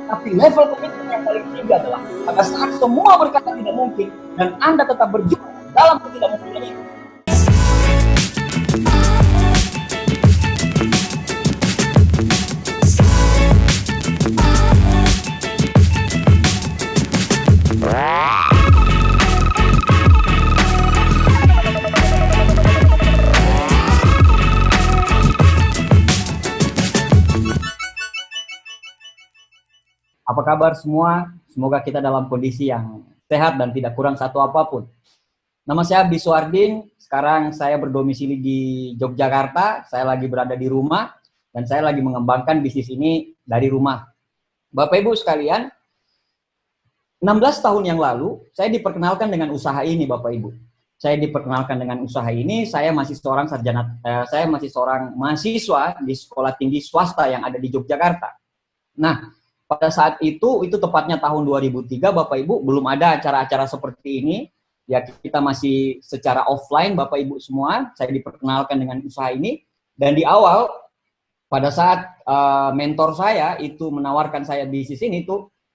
Tapi level komitmen yang paling tinggi adalah pada saat semua berkata tidak mungkin dan Anda tetap berjuang dalam ketidakmungkinan itu. Apa kabar semua? Semoga kita dalam kondisi yang sehat dan tidak kurang satu apapun. Nama saya Abdi Suardin, sekarang saya berdomisili di Yogyakarta, saya lagi berada di rumah, dan saya lagi mengembangkan bisnis ini dari rumah. Bapak Ibu sekalian, 16 tahun yang lalu, saya diperkenalkan dengan usaha ini Bapak Ibu. Saya diperkenalkan dengan usaha ini, saya masih seorang mahasiswa di sekolah tinggi swasta yang ada di Yogyakarta. Nah, pada saat itu tepatnya tahun 2003, Bapak Ibu, belum ada acara-acara seperti ini. Ya, kita masih secara offline, Bapak Ibu semua. Saya diperkenalkan dengan usaha ini. Dan di awal, pada saat mentor saya itu menawarkan saya bisnis ini,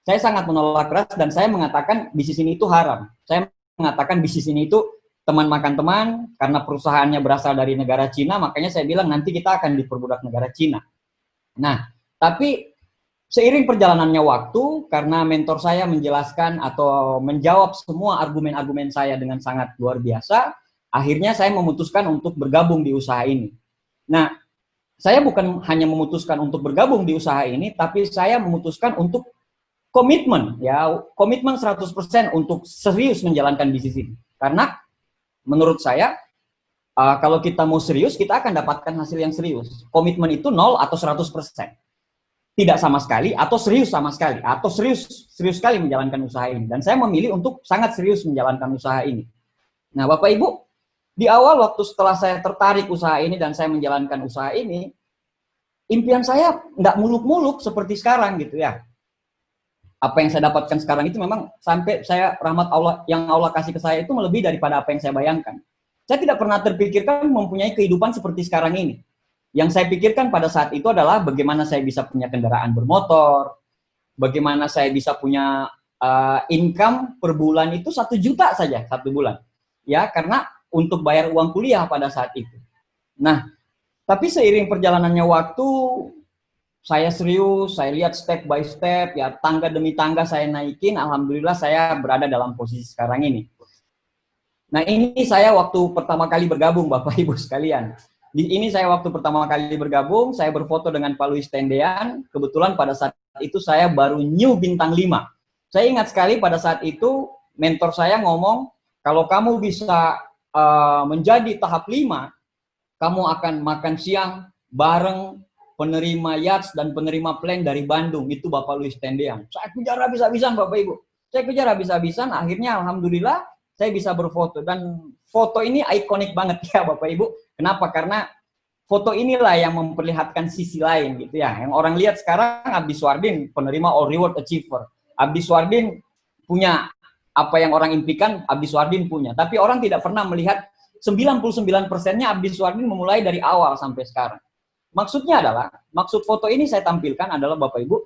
saya sangat menolak keras dan saya mengatakan bisnis ini itu haram. Saya mengatakan bisnis ini itu teman makan teman, karena perusahaannya berasal dari negara Cina, makanya saya bilang nanti kita akan diperbudak negara Cina. Nah, tapi seiring perjalanannya waktu, karena mentor saya menjelaskan atau menjawab semua argumen-argumen saya dengan sangat luar biasa, akhirnya saya memutuskan untuk bergabung di usaha ini. Nah, saya bukan hanya memutuskan untuk bergabung di usaha ini, tapi saya memutuskan untuk komitmen 100% untuk serius menjalankan bisnis ini. Karena menurut saya, kalau kita mau serius, kita akan dapatkan hasil yang serius. Komitmen itu 0 atau 100%. Tidak sama sekali, atau serius sama sekali, atau serius sekali menjalankan usaha ini. Dan saya memilih untuk sangat serius menjalankan usaha ini. Nah, Bapak Ibu, di awal waktu setelah saya tertarik usaha ini dan saya menjalankan usaha ini, impian saya nggak muluk-muluk seperti sekarang gitu ya. Apa yang saya dapatkan sekarang itu memang sampai saya rahmat Allah yang Allah kasih ke saya itu melebihi daripada apa yang saya bayangkan. Saya tidak pernah terpikirkan mempunyai kehidupan seperti sekarang ini. Yang saya pikirkan pada saat itu adalah bagaimana saya bisa punya kendaraan bermotor, bagaimana saya bisa punya income per bulan itu 1 juta saja 1 bulan. Ya, karena untuk bayar uang kuliah pada saat itu. Nah, tapi seiring perjalanannya waktu, saya serius, saya lihat step by step, ya tangga demi tangga saya naikin, alhamdulillah saya berada dalam posisi sekarang ini. Nah, ini saya waktu pertama kali bergabung Bapak Ibu sekalian. Di ini saya waktu pertama kali bergabung, saya berfoto dengan Pak Luis Tendean. Kebetulan pada saat itu saya baru new bintang 5. Saya ingat sekali pada saat itu mentor saya ngomong, kalau kamu bisa menjadi tahap 5, kamu akan makan siang bareng penerima yachts dan penerima plan dari Bandung. Itu Bapak Luis Tendean. Saya kejar habis-habisan Bapak Ibu. Saya kejar habis-habisan, akhirnya alhamdulillah saya bisa berfoto. Dan foto ini ikonik banget ya Bapak Ibu. Kenapa? Karena foto inilah yang memperlihatkan sisi lain gitu ya. Yang orang lihat sekarang Abdi Suardin penerima All Reward Achiever. Abdi Suardin punya apa yang orang impikan, Abdi Suardin punya. Tapi orang tidak pernah melihat 99%-nya Abdi Suardin memulai dari awal sampai sekarang. Maksudnya adalah, maksud foto ini saya tampilkan adalah Bapak Ibu,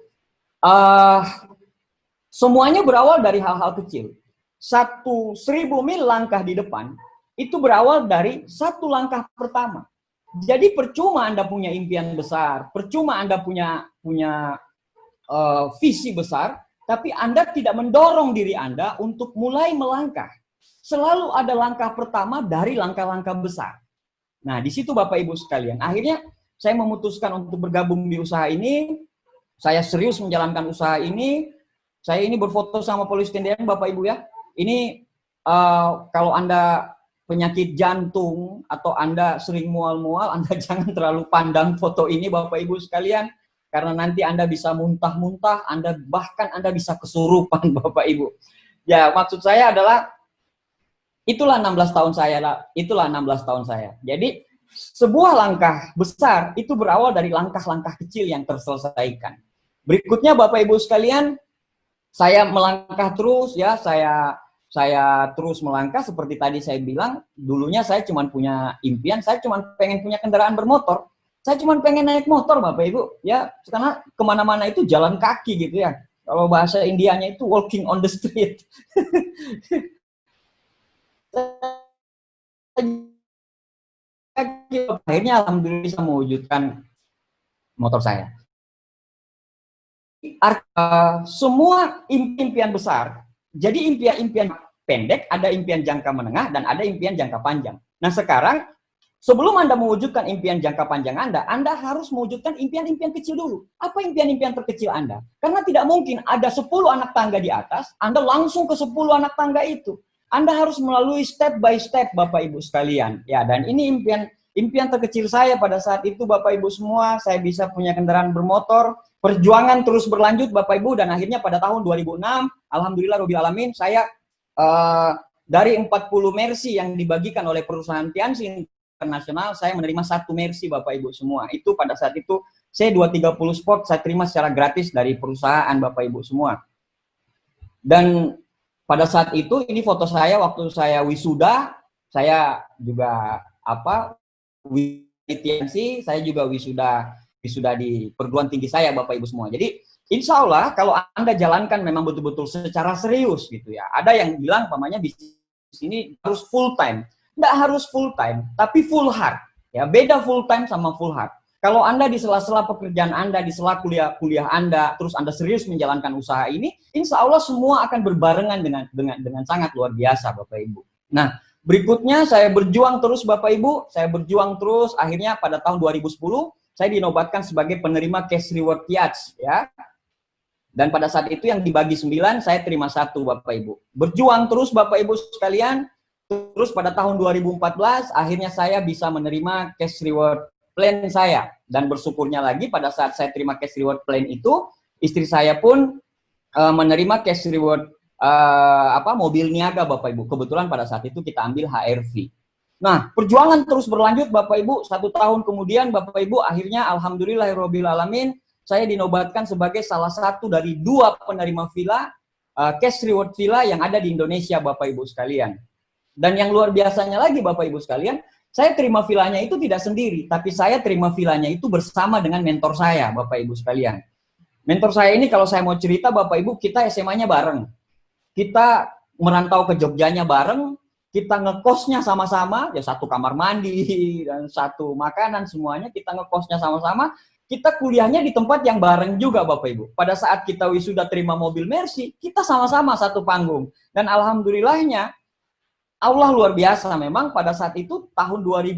semuanya berawal dari hal-hal kecil. 1.000 mil langkah di depan, itu berawal dari 1 langkah pertama. Jadi percuma Anda punya impian besar, percuma Anda punya visi besar, tapi Anda tidak mendorong diri Anda untuk mulai melangkah. Selalu ada langkah pertama dari langkah-langkah besar. Nah, di situ Bapak Ibu sekalian, akhirnya saya memutuskan untuk bergabung di usaha ini, saya serius menjalankan usaha ini, saya ini berfoto sama Pak Luis Tendean Bapak Ibu ya. Ini kalau Anda penyakit jantung atau Anda sering mual-mual, Anda jangan terlalu pandang foto ini Bapak Ibu sekalian, karena nanti Anda bisa muntah-muntah, bahkan Anda bisa kesurupan Bapak Ibu. Ya, maksud saya adalah itulah 16 tahun saya. Jadi sebuah langkah besar itu berawal dari langkah-langkah kecil yang terselesaikan. Berikutnya Bapak Ibu sekalian, saya melangkah terus ya, saya terus melangkah seperti tadi saya bilang, dulunya saya cuma punya impian, saya cuma pengen punya kendaraan bermotor. Saya cuma pengen naik motor Bapak Ibu, ya, karena kemana-mana itu jalan kaki gitu ya. Kalau bahasa Indianya itu walking on the street. Akhirnya alhamdulillah bisa mewujudkan motor saya. Semua impian besar, jadi impian-impian pendek, ada impian jangka menengah, dan ada impian jangka panjang. Nah sekarang, sebelum Anda mewujudkan impian jangka panjang Anda harus mewujudkan impian-impian kecil dulu. Apa impian-impian terkecil Anda? Karena tidak mungkin ada 10 anak tangga di atas, Anda langsung ke 10 anak tangga itu. Anda harus melalui step by step, Bapak Ibu sekalian. Ya, dan ini impian terkecil saya pada saat itu, Bapak Ibu semua. Saya bisa punya kendaraan bermotor. Perjuangan terus berlanjut, Bapak Ibu, dan akhirnya pada tahun 2006, alhamdulillah Rabbil Alamin, saya dari 40 Mercy yang dibagikan oleh perusahaan Tianxi Internasional, saya menerima 1 Mercy, Bapak Ibu semua. Itu pada saat itu C230 Sport saya terima secara gratis dari perusahaan, Bapak Ibu semua. Dan pada saat itu, ini foto saya waktu saya wisuda, saya juga Tianxi, saya juga wisuda di perguruan tinggi saya, Bapak Ibu semua. Jadi insya Allah kalau Anda jalankan memang betul-betul secara serius gitu ya. Ada yang bilang pamannya bisnis ini harus full time. Nggak harus full time, tapi full heart. Ya, beda full time sama full heart. Kalau Anda di sela-sela pekerjaan Anda, di sela kuliah Anda, terus Anda serius menjalankan usaha ini, insya Allah semua akan berbarengan dengan sangat luar biasa, Bapak Ibu. Nah, berikutnya saya berjuang terus, Bapak Ibu. Saya berjuang terus, akhirnya pada tahun 2010, saya dinobatkan sebagai penerima cash reward Piats, ya. Dan pada saat itu yang dibagi 9, saya terima 1, Bapak Ibu. Berjuang terus, Bapak Ibu sekalian. Terus pada tahun 2014, akhirnya saya bisa menerima cash reward plan saya. Dan bersyukurnya lagi pada saat saya terima cash reward plan itu, istri saya pun menerima cash reward mobil niaga, Bapak Ibu. Kebetulan pada saat itu kita ambil HRV. Nah, perjuangan terus berlanjut, Bapak Ibu. 1 tahun kemudian, Bapak Ibu, akhirnya alhamdulillahirabbil alamin, saya dinobatkan sebagai salah satu dari 2 penerima villa, cash reward villa yang ada di Indonesia, Bapak Ibu sekalian. Dan yang luar biasanya lagi, Bapak Ibu sekalian, saya terima villanya itu tidak sendiri, tapi saya terima villanya itu bersama dengan mentor saya, Bapak Ibu sekalian. Mentor saya ini kalau saya mau cerita, Bapak Ibu, kita SMA-nya bareng. Kita merantau ke Jogjanya bareng, kita ngekosnya sama-sama, ya 1 kamar mandi, dan 1 makanan, semuanya kita ngekosnya sama-sama. Kita kuliahnya di tempat yang bareng juga, Bapak Ibu. Pada saat kita wisuda terima mobil Mercy, kita sama-sama 1 panggung. Dan alhamdulillahnya, Allah luar biasa memang pada saat itu tahun 2000,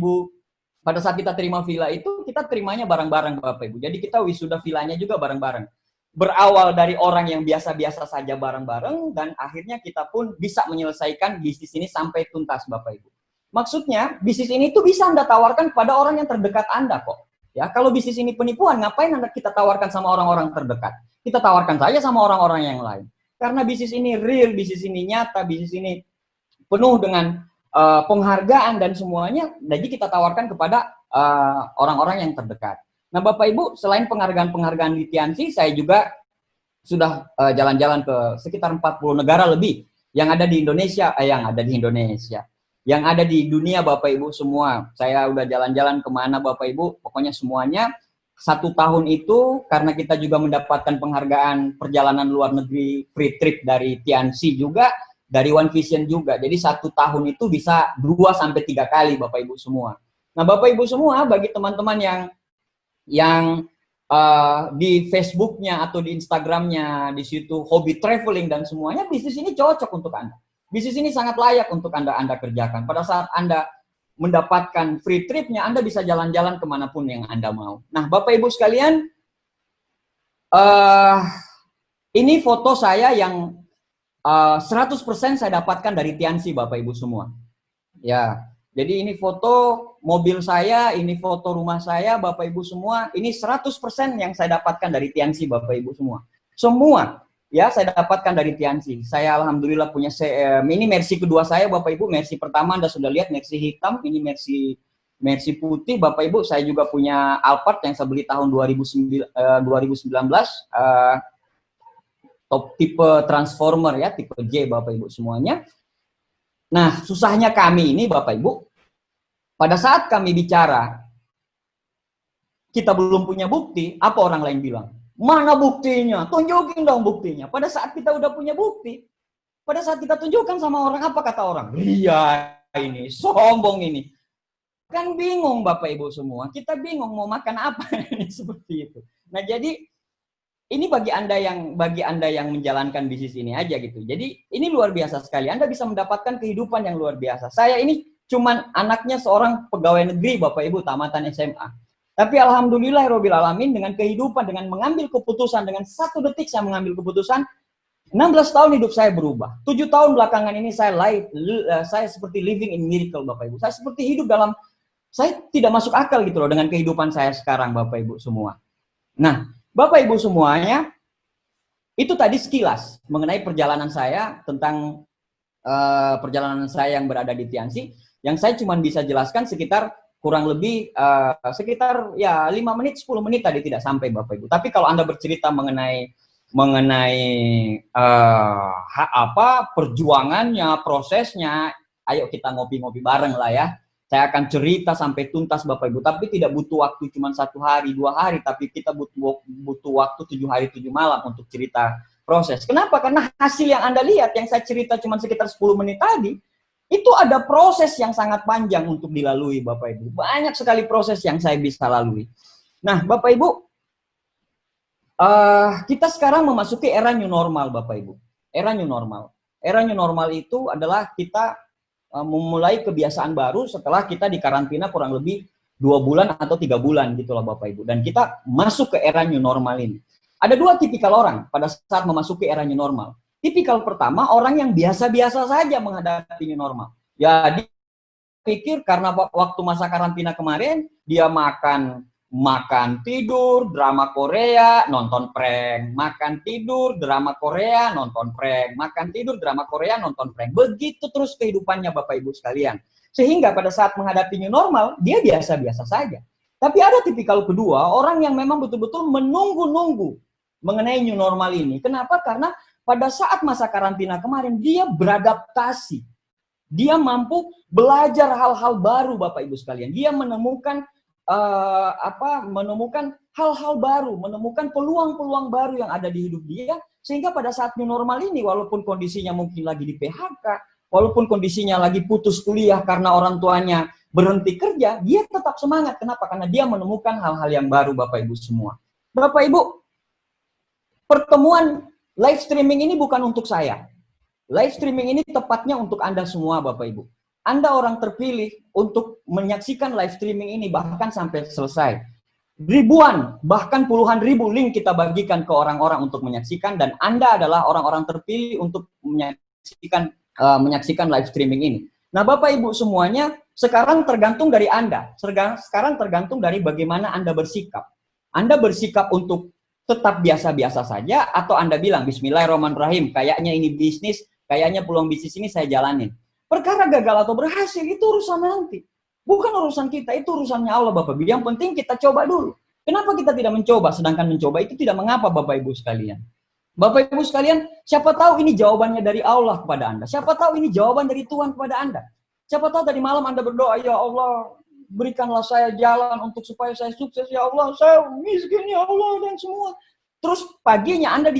pada saat kita terima villa itu, kita terimanya bareng-bareng, Bapak Ibu. Jadi kita wisuda villanya juga bareng-bareng. Berawal dari orang yang biasa-biasa saja bareng-bareng, dan akhirnya kita pun bisa menyelesaikan bisnis ini sampai tuntas, Bapak Ibu. Maksudnya, bisnis ini tuh bisa Anda tawarkan pada orang yang terdekat Anda kok. Ya, kalau bisnis ini penipuan, ngapain Anda kita tawarkan sama orang-orang terdekat? Kita tawarkan saja sama orang-orang yang lain. Karena bisnis ini real, bisnis ini nyata, bisnis ini penuh dengan penghargaan dan semuanya, jadi kita tawarkan kepada orang-orang yang terdekat. Nah, Bapak Ibu, selain penghargaan-penghargaan di Tianxi, saya juga sudah jalan-jalan ke sekitar 40 negara lebih yang ada di Indonesia, yang ada di dunia, Bapak Ibu semua. Saya udah jalan-jalan kemana, Bapak Ibu, pokoknya semuanya. 1 tahun itu karena kita juga mendapatkan penghargaan perjalanan luar negeri free trip dari Tianxi juga, dari One Vision juga. Jadi 1 tahun itu bisa 2-3 kali, Bapak Ibu semua. Nah, Bapak Ibu semua, bagi teman-teman yang di Facebooknya atau di Instagramnya, di situ hobi traveling dan semuanya, bisnis ini cocok untuk Anda. Bisnis ini sangat layak untuk Anda kerjakan. Pada saat Anda mendapatkan free tripnya, Anda bisa jalan-jalan kemanapun yang Anda mau. Nah, Bapak Ibu sekalian, ini foto saya yang 100% saya dapatkan dari Tianxi, Bapak Ibu semua. Ya, jadi ini foto mobil saya, ini foto rumah saya, Bapak Ibu semua. Ini 100% yang saya dapatkan dari Tianxi, Bapak Ibu semua. Semua, ya, saya dapatkan dari Tianxi. Saya alhamdulillah punya ini Mercy kedua saya, Bapak Ibu. Mercy pertama Anda sudah lihat, Mercy hitam. Ini Mercy putih, Bapak Ibu. Saya juga punya Alphard yang saya beli tahun 2019. Top tipe transformer, ya, tipe J, Bapak Ibu semuanya. Nah, susahnya kami ini, Bapak Ibu, pada saat kami bicara, kita belum punya bukti, apa orang lain bilang? Mana buktinya? Tunjukin dong buktinya. Pada saat kita udah punya bukti, pada saat kita tunjukkan sama orang, apa kata orang? Ria ini, sombong ini. Kan bingung Bapak Ibu semua. Kita bingung mau makan apa ini seperti itu. Nah, jadi ini bagi Anda yang menjalankan bisnis ini aja gitu. Jadi ini luar biasa sekali. Anda bisa mendapatkan kehidupan yang luar biasa. Saya ini cuman anaknya seorang pegawai negeri Bapak Ibu tamatan SMA. Tapi alhamdulillah Robbil Alamin dengan kehidupan, dengan mengambil keputusan, dengan 1 detik saya mengambil keputusan, 16 tahun hidup saya berubah. 7 tahun belakangan ini saya seperti living in miracle Bapak Ibu. Saya seperti hidup dalam, saya tidak masuk akal gitu loh dengan kehidupan saya sekarang Bapak Ibu semua. Nah, Bapak Ibu semuanya, itu tadi sekilas mengenai perjalanan saya tentang perjalanan saya yang berada di Tianxi, yang saya cuma bisa jelaskan sekitar kurang lebih sekitar ya 5 menit 10 menit tadi tidak sampai Bapak Ibu. Tapi kalau Anda bercerita mengenai perjuangannya, prosesnya, ayo kita ngopi-ngopi bareng lah ya. Saya akan cerita sampai tuntas Bapak Ibu, tapi tidak butuh waktu cuma 1 hari, 2 hari, tapi kita butuh waktu 7 hari 7 malam untuk cerita proses. Kenapa? Karena hasil yang Anda lihat, yang saya cerita cuma sekitar 10 menit tadi, itu ada proses yang sangat panjang untuk dilalui Bapak Ibu. Banyak sekali proses yang saya bisa lalui. Nah Bapak Ibu, kita sekarang memasuki era new normal Bapak Ibu. Era new normal. Era new normal itu adalah kita memulai kebiasaan baru setelah kita dikarantina kurang lebih 2 bulan atau 3 bulan gitu loh Bapak Ibu. Dan kita masuk ke era new normal ini. Ada 2 tipikal orang pada saat memasuki era new normal. Tipikal pertama, orang yang biasa-biasa saja menghadapi new normal. Ya, dia pikir karena waktu masa karantina kemarin, dia makan tidur, drama Korea, nonton prank. Makan tidur, drama Korea, nonton prank. Makan tidur, drama Korea, nonton prank. Begitu terus kehidupannya Bapak Ibu sekalian. Sehingga pada saat menghadapi new normal, dia biasa-biasa saja. Tapi ada tipikal kedua, orang yang memang betul-betul menunggu-nunggu mengenai new normal ini. Kenapa? Karena pada saat masa karantina kemarin, dia beradaptasi. Dia mampu belajar hal-hal baru Bapak Ibu sekalian. Dia menemukan menemukan hal-hal baru, menemukan peluang-peluang baru yang ada di hidup dia, sehingga pada saat new normal ini, walaupun kondisinya mungkin lagi di PHK, walaupun kondisinya lagi putus kuliah karena orang tuanya berhenti kerja, dia tetap semangat. Kenapa? Karena dia menemukan hal-hal yang baru Bapak Ibu semua. Bapak Ibu, pertemuan live streaming ini bukan untuk saya. Live streaming ini tepatnya untuk Anda semua Bapak Ibu. Anda orang terpilih untuk menyaksikan live streaming ini bahkan sampai selesai. Ribuan, bahkan puluhan ribu link kita bagikan ke orang-orang untuk menyaksikan, dan Anda adalah orang-orang terpilih untuk menyaksikan live streaming ini. Nah Bapak Ibu semuanya, sekarang tergantung dari Anda. Sekarang tergantung dari bagaimana Anda bersikap. Anda bersikap untuk tetap biasa-biasa saja, atau Anda bilang bismillahirrahmanirrahim, kayaknya ini bisnis, kayaknya peluang bisnis ini saya jalanin. Perkara gagal atau berhasil itu urusan nanti. Bukan urusan kita, itu urusannya Allah Bapak Ibu. Yang penting kita coba dulu. Kenapa kita tidak mencoba? Sedangkan mencoba itu tidak mengapa Bapak Ibu sekalian. Bapak Ibu sekalian, siapa tahu ini jawabannya dari Allah kepada Anda. Siapa tahu ini jawaban dari Tuhan kepada Anda. Siapa tahu tadi malam Anda berdoa, ya Allah, berikanlah saya jalan untuk supaya saya sukses, ya Allah, saya miskin, ya Allah, dan semua. Terus paginya Anda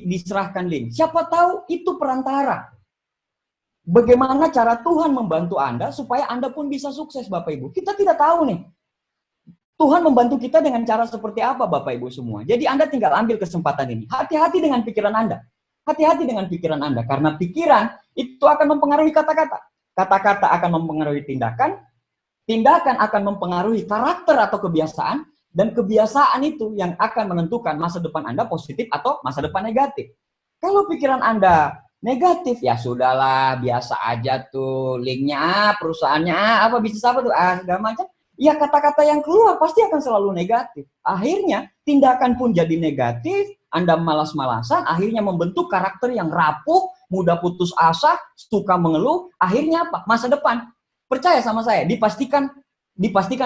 diserahkan link. Siapa tahu itu perantara. Bagaimana cara Tuhan membantu Anda supaya Anda pun bisa sukses Bapak Ibu. Kita tidak tahu nih. Tuhan membantu kita dengan cara seperti apa Bapak Ibu semua. Jadi Anda tinggal ambil kesempatan ini. Hati-hati dengan pikiran Anda. Hati-hati dengan pikiran Anda. Karena pikiran itu akan mempengaruhi kata-kata. Kata-kata akan mempengaruhi tindakan. Tindakan akan mempengaruhi karakter atau kebiasaan. Dan kebiasaan itu yang akan menentukan masa depan Anda positif atau masa depan negatif. Kalau pikiran Anda negatif, ya sudahlah, biasa aja tuh, linknya perusahaannya apa, bisnis apa tuh, segala macam. Ya kata-kata yang keluar pasti akan selalu negatif. Akhirnya tindakan pun jadi negatif, Anda malas-malasan, akhirnya membentuk karakter yang rapuh, mudah putus asa, suka mengeluh, akhirnya apa? Masa depan, percaya sama saya, dipastikan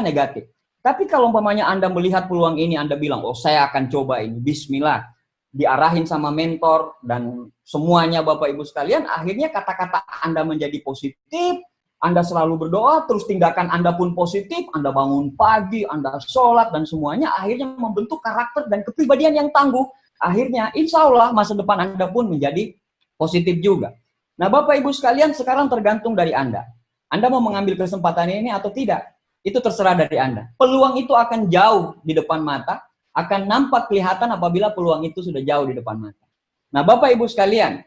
negatif. Tapi kalau umpamanya Anda melihat peluang ini, Anda bilang, oh saya akan coba ini, bismillah, diarahin sama mentor dan semuanya Bapak Ibu sekalian, akhirnya kata-kata Anda menjadi positif, Anda selalu berdoa, terus tindakan Anda pun positif, Anda bangun pagi, Anda sholat, dan semuanya akhirnya membentuk karakter dan kepribadian yang tangguh. Akhirnya, insya Allah masa depan Anda pun menjadi positif juga. Nah, Bapak Ibu sekalian, sekarang tergantung dari Anda. Anda mau mengambil kesempatan ini atau tidak? Itu terserah dari Anda. Peluang itu akan jauh di depan mata, akan nampak kelihatan apabila peluang itu sudah jauh di depan mata. Nah, Bapak Ibu sekalian,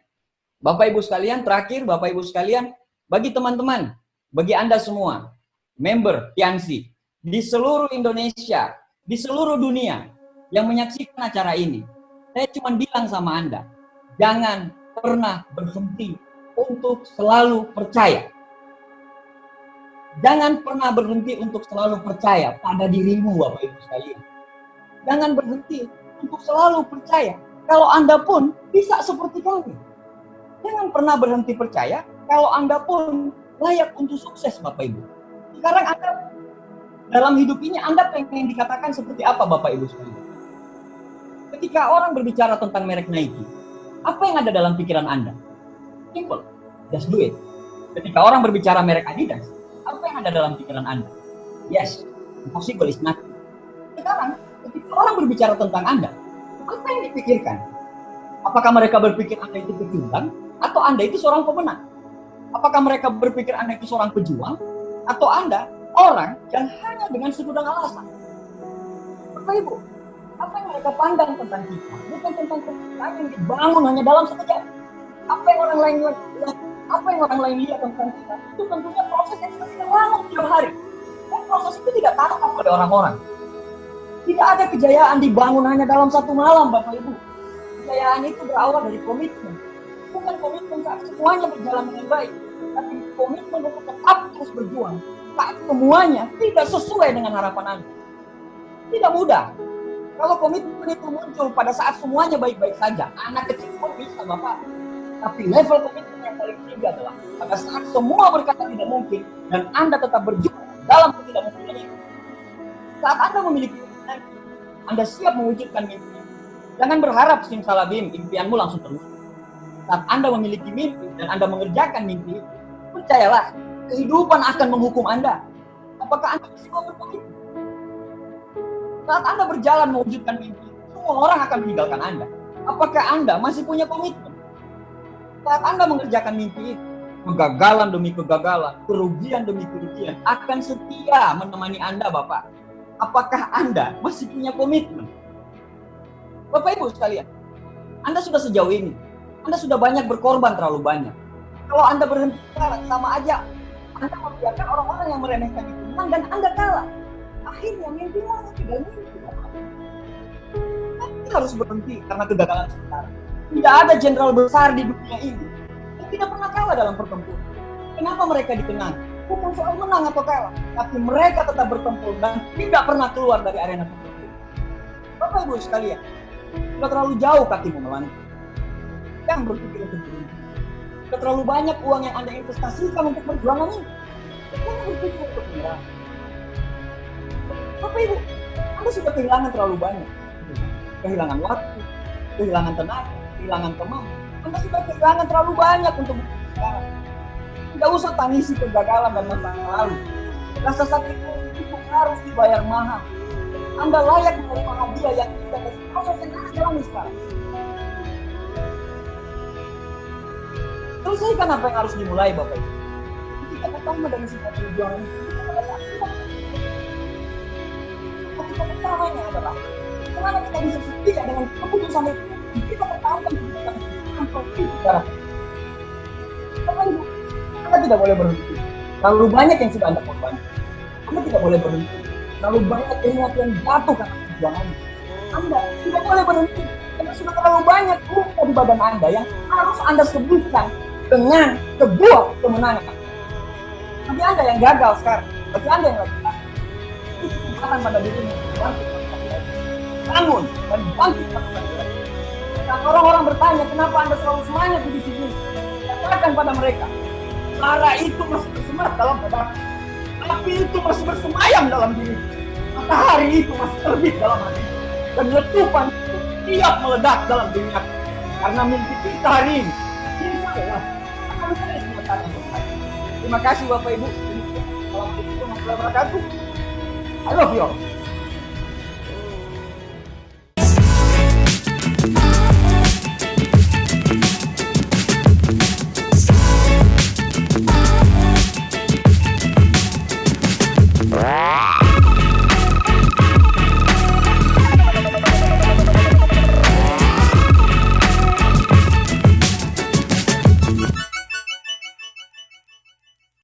terakhir, Bapak Ibu sekalian, bagi teman-teman, bagi Anda semua, member Tiansi, di seluruh Indonesia, di seluruh dunia, yang menyaksikan acara ini, saya cuma bilang sama Anda, jangan pernah berhenti untuk selalu percaya. Jangan pernah berhenti untuk selalu percaya pada dirimu, Bapak Ibu sekalian. Jangan berhenti untuk selalu percaya kalau Anda pun bisa seperti kami. Jangan pernah berhenti percaya kalau Anda pun layak untuk sukses, Bapak Ibu. Sekarang Anda dalam hidup ini Anda pengen dikatakan seperti apa, Bapak Ibu sekalian? Ketika orang berbicara tentang merek Nike, apa yang ada dalam pikiran Anda? Simple, just do it. Ketika orang berbicara merek Adidas, apa yang ada dalam pikiran Anda? Yes, impossible is nothing. Sekarang, ketika orang berbicara tentang Anda, apa yang dipikirkan? Apakah mereka berpikir Anda itu pecundang? Atau Anda itu seorang pemenang? Apakah mereka berpikir Anda itu seorang pejuang? Atau Anda orang yang hanya dengan segudang alasan? Bapak Ibu, apa yang mereka pandang tentang kita? Bukan tentang kehidupan yang dibangun hanya dalam sekejap. Apa yang orang lain lihat tentang kita, itu tentunya proses yang kita bangun tiap hari. Dan proses itu tidak tampak oleh orang-orang. Tidak ada kejayaan dibangun hanya dalam satu malam, Bapak Ibu. Kejayaan itu berawal dari komitmen. Bukan komitmen saat semuanya berjalan dengan baik, tapi komitmen untuk tetap terus berjuang saat semuanya tidak sesuai dengan harapan Anda. Tidak mudah. Kalau komitmen itu muncul pada saat semuanya baik-baik saja, anak kecil pun bisa, Bapak. Tapi level komitmen yang paling tinggi adalah pada saat semua berkata tidak mungkin dan Anda tetap berjuang dalam ketidakmungkinan itu. Saat Anda memiliki impian, Anda siap mewujudkan mimpi. Jangan berharap simsalabim impianmu langsung terwujud. Saat Anda memiliki mimpi dan Anda mengerjakan mimpi itu, percayalah, kehidupan akan menghukum Anda. Apakah Anda masih mau berkomitmen? Saat Anda berjalan mewujudkan mimpi, semua orang akan meninggalkan Anda. Apakah Anda masih punya komitmen? Saat Anda mengerjakan mimpi itu, kegagalan demi kegagalan, kerugian demi kerugian, akan setia menemani Anda, Bapak. Apakah Anda masih punya komitmen? Bapak Ibu sekalian, Anda sudah sejauh ini. Anda sudah banyak berkorban, terlalu banyak. Kalau Anda berhenti sekarang, sama aja Anda membiarkan orang-orang yang meremehkan itu menang dan Anda kalah. Akhirnya mimpimu hanya tinggal mimpi. Anda harus berhenti karena kegagalan sekarang. Tidak ada jenderal besar di dunia ini yang tidak pernah kalah dalam pertempuran. Kenapa mereka dikenang? Bukan soal menang atau kalah, tapi mereka tetap bertempur dan tidak pernah keluar dari arena pertempuran. Bapak Ibu sekalian, sudah terlalu jauh kakimu melangkah. Jangan berpikir untuk berhenti. Sudah terlalu banyak uang yang Anda investasikan untuk perjuangan ini. Jangan berpikir untuk menyerah. Bapak Ibu, Anda sudah kehilangan terlalu banyak. Kehilangan waktu, kehilangan tenaga, kehilangan teman. Anda sudah kehilangan terlalu banyak untuk sekarang. Tidak usah tangisi kegagalan dan masa lalu. Rasa sakit itu harus dibayar mahal. Anda layak menerima hadiah yang tidak dari proses yang Anda jalani sekarang. Selesaikan apa yang harus dimulai, Bapak Ibu. Kita pertama dari sifat perjuangan itu, kita pertamanya adalah bagaimana kita bisa setia dengan keputusan itu. Kita pertahankan keputusan itu sampai di darah. Bapak Ibu, Anda tidak boleh berhenti. Terlalu banyak yang sudah Anda korbankan. Anda tidak boleh berhenti. Terlalu banyak keringat yang jatuh karena perjuangan. Anda tidak boleh berhenti. Karena sudah terlalu banyak luka di badan Anda yang harus Anda sembuhkan dengan sebuah kemenangan. Bagi Anda yang gagal sekarang, bagi Anda yang lagi sakit, itu kesempatan pada dirimu bangkit bangun dan bangkit lagi. Dan orang-orang bertanya, kenapa Anda selalu semangat di sini? Katakan pada mereka, bara itu masih bersemangat dalam badan, api itu masih bersemayam dalam diri, matahari itu masih terbit dalam hati, dan letupan itu siap meledak dalam diri aku. Karena mimpi kita hari ini, insya Allah akan terus menyatakan selesai. Terima kasih Bapak Ibu. Assalamualaikum warahmatullahi wabarakatuh. I love you all.